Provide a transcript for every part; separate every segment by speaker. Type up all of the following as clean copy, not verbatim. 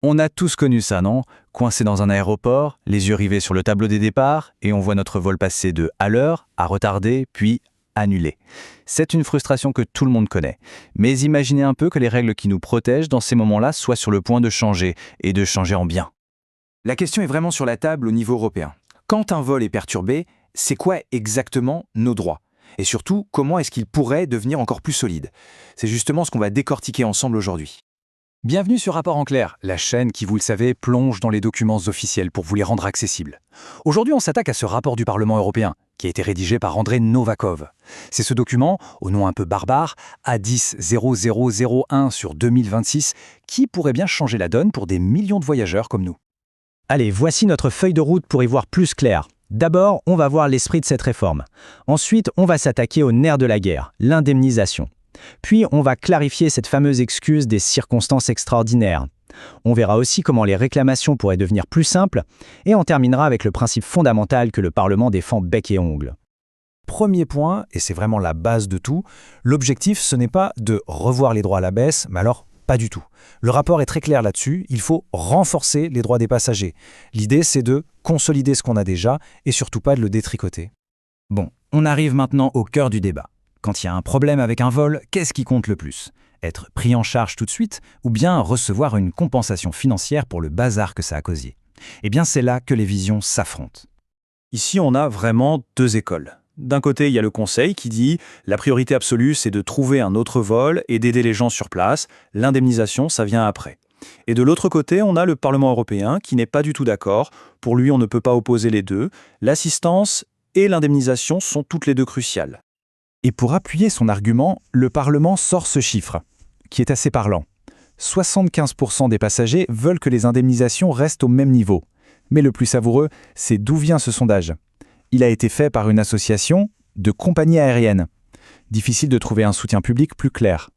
Speaker 1: On a tous connu ça, non? Coincé dans un aéroport, les yeux rivés sur le tableau des départs, et on voit notre vol passer de à l'heure à retardé, puis annulé. C'est une frustration que tout le monde connaît. Mais imaginez un peu que les règles qui nous protègent dans ces moments-là soient sur le point de changer, et de changer en bien.
Speaker 2: La question est vraiment sur la table au niveau européen. Quand un vol est perturbé, c'est quoi exactement nos droits? Et surtout, comment est-ce qu'ils pourraient devenir encore plus solides? C'est justement ce qu'on va décortiquer ensemble aujourd'hui.
Speaker 3: Bienvenue sur Rapport en clair, la chaîne qui, vous le savez, plonge dans les documents officiels pour vous les rendre accessibles. Aujourd'hui, on s'attaque à ce rapport du Parlement européen, qui a été rédigé par Andrei Novakov. C'est ce document, au nom un peu barbare, A10-0001 sur 2026, qui pourrait bien changer la donne pour des millions de voyageurs comme nous.
Speaker 4: Allez, voici notre feuille de route pour y voir plus clair. D'abord, on va voir l'esprit de cette réforme. Ensuite, on va s'attaquer au nerf de la guerre, l'indemnisation. Puis, on va clarifier cette fameuse excuse des circonstances extraordinaires. On verra aussi comment les réclamations pourraient devenir plus simples, et on terminera avec le principe fondamental que le Parlement défend bec et ongle.
Speaker 3: Premier point, et c'est vraiment la base de tout, l'objectif, ce n'est pas de revoir les droits à la baisse, mais alors pas du tout. Le rapport est très clair là-dessus, il faut renforcer les droits des passagers. L'idée, c'est de consolider ce qu'on a déjà, et surtout pas de le détricoter.
Speaker 1: Bon, on arrive maintenant au cœur du débat. Quand il y a un problème avec un vol, qu'est-ce qui compte le plus? Être pris en charge tout de suite ou bien recevoir une compensation financière pour le bazar que ça a causé? Eh bien, c'est là que les visions s'affrontent.
Speaker 5: Ici, on a vraiment deux écoles. D'un côté, il y a le Conseil qui dit « la priorité absolue, c'est de trouver un autre vol et d'aider les gens sur place. L'indemnisation, ça vient après ». Et de l'autre côté, on a le Parlement européen qui n'est pas du tout d'accord. Pour lui, on ne peut pas opposer les deux. L'assistance et l'indemnisation sont toutes les deux cruciales.
Speaker 3: Et pour appuyer son argument, le Parlement sort ce chiffre, qui est assez parlant. 75% des passagers veulent que les indemnisations restent au même niveau. Mais le plus savoureux, c'est d'où vient ce sondage. Il a été fait par une association de compagnies aériennes. Difficile de trouver un soutien public plus clair.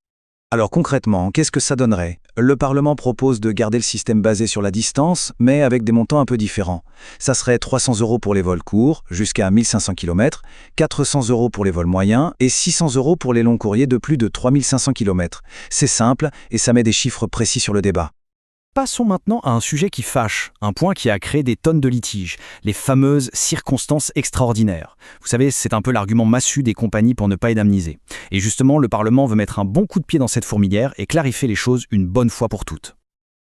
Speaker 6: Alors concrètement, qu'est-ce que ça donnerait? Le Parlement propose de garder le système basé sur la distance, mais avec des montants un peu différents. Ça serait 300 € pour les vols courts, jusqu'à 1500 km, 400 € pour les vols moyens et 600 € pour les longs courriers de plus de 3500 km. C'est simple et ça met des chiffres précis sur le débat.
Speaker 1: Passons maintenant à un sujet qui fâche, un point qui a créé des tonnes de litiges, les fameuses circonstances extraordinaires. Vous savez, c'est un peu l'argument massu des compagnies pour ne pas indemniser. Et justement, le Parlement veut mettre un bon coup de pied dans cette fourmilière et clarifier les choses une bonne fois pour toutes.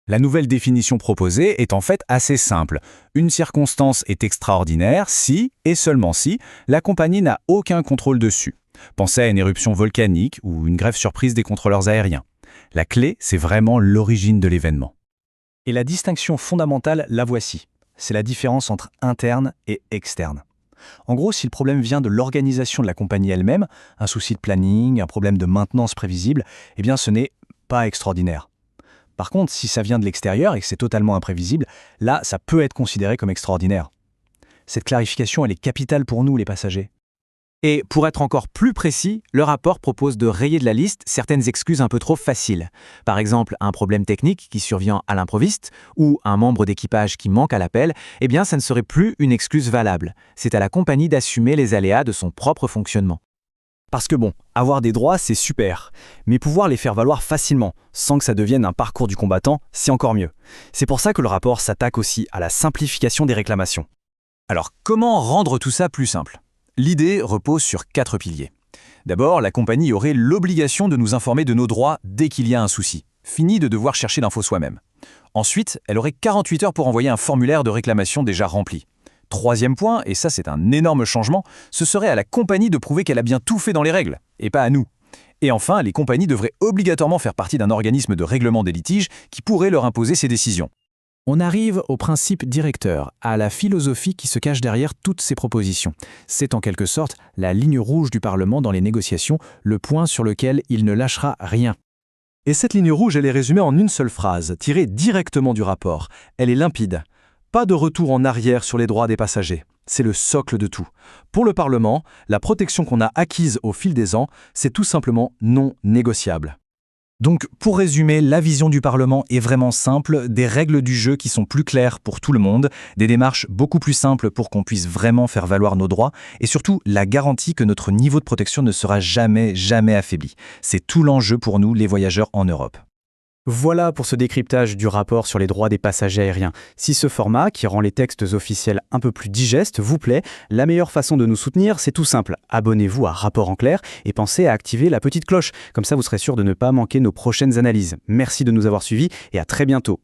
Speaker 3: La nouvelle définition proposée est en fait assez simple. Une circonstance est extraordinaire si, et seulement si, la compagnie n'a aucun contrôle dessus. Pensez à une éruption volcanique ou une grève surprise des contrôleurs aériens. La clé, c'est vraiment l'origine de l'événement.
Speaker 4: Et la distinction fondamentale, la voici. C'est la différence entre interne et externe. En gros, si le problème vient de l'organisation de la compagnie elle-même, un souci de planning, un problème de maintenance prévisible, eh bien ce n'est pas extraordinaire. Par contre, si ça vient de l'extérieur et que c'est totalement imprévisible, là, ça peut être considéré comme extraordinaire. Cette clarification, elle est capitale pour nous, les passagers.
Speaker 2: Et pour être encore plus précis, le rapport propose de rayer de la liste certaines excuses un peu trop faciles. Par exemple, un problème technique qui survient à l'improviste ou un membre d'équipage qui manque à l'appel, eh bien ça ne serait plus une excuse valable. C'est à la compagnie d'assumer les aléas de son propre fonctionnement.
Speaker 4: Parce que bon, avoir des droits, c'est super. Mais pouvoir les faire valoir facilement, sans que ça devienne un parcours du combattant, c'est encore mieux. C'est pour ça que le rapport s'attaque aussi à la simplification des réclamations.
Speaker 1: Alors, comment rendre tout ça plus simple? L'idée repose sur 4 piliers. D'abord, la compagnie aurait l'obligation de nous informer de nos droits dès qu'il y a un souci. Fini de devoir chercher l'info soi-même. Ensuite, elle aurait 48 heures pour envoyer un formulaire de réclamation déjà rempli. Troisième point, et ça c'est un énorme changement, ce serait à la compagnie de prouver qu'elle a bien tout fait dans les règles, et pas à nous. Et enfin, les compagnies devraient obligatoirement faire partie d'un organisme de règlement des litiges qui pourrait leur imposer ces décisions.
Speaker 7: On arrive au principe directeur, à la philosophie qui se cache derrière toutes ces propositions. C'est en quelque sorte la ligne rouge du Parlement dans les négociations, le point sur lequel il ne lâchera rien.
Speaker 3: Et cette ligne rouge, elle est résumée en une seule phrase, tirée directement du rapport. Elle est limpide. Pas de retour en arrière sur les droits des passagers. C'est le socle de tout. Pour le Parlement, la protection qu'on a acquise au fil des ans, c'est tout simplement non négociable.
Speaker 4: Donc, pour résumer, la vision du Parlement est vraiment simple, des règles du jeu qui sont plus claires pour tout le monde, des démarches beaucoup plus simples pour qu'on puisse vraiment faire valoir nos droits, et surtout la garantie que notre niveau de protection ne sera jamais affaibli. C'est tout l'enjeu pour nous, les voyageurs en Europe. Voilà pour ce décryptage du rapport sur les droits des passagers aériens. Si ce format, qui rend les textes officiels un peu plus digestes, vous plaît, la meilleure façon de nous soutenir, c'est tout simple. Abonnez-vous à Rapport en clair et pensez à activer la petite cloche. Comme ça, vous serez sûr de ne pas manquer nos prochaines analyses. Merci de nous avoir suivis et à très bientôt.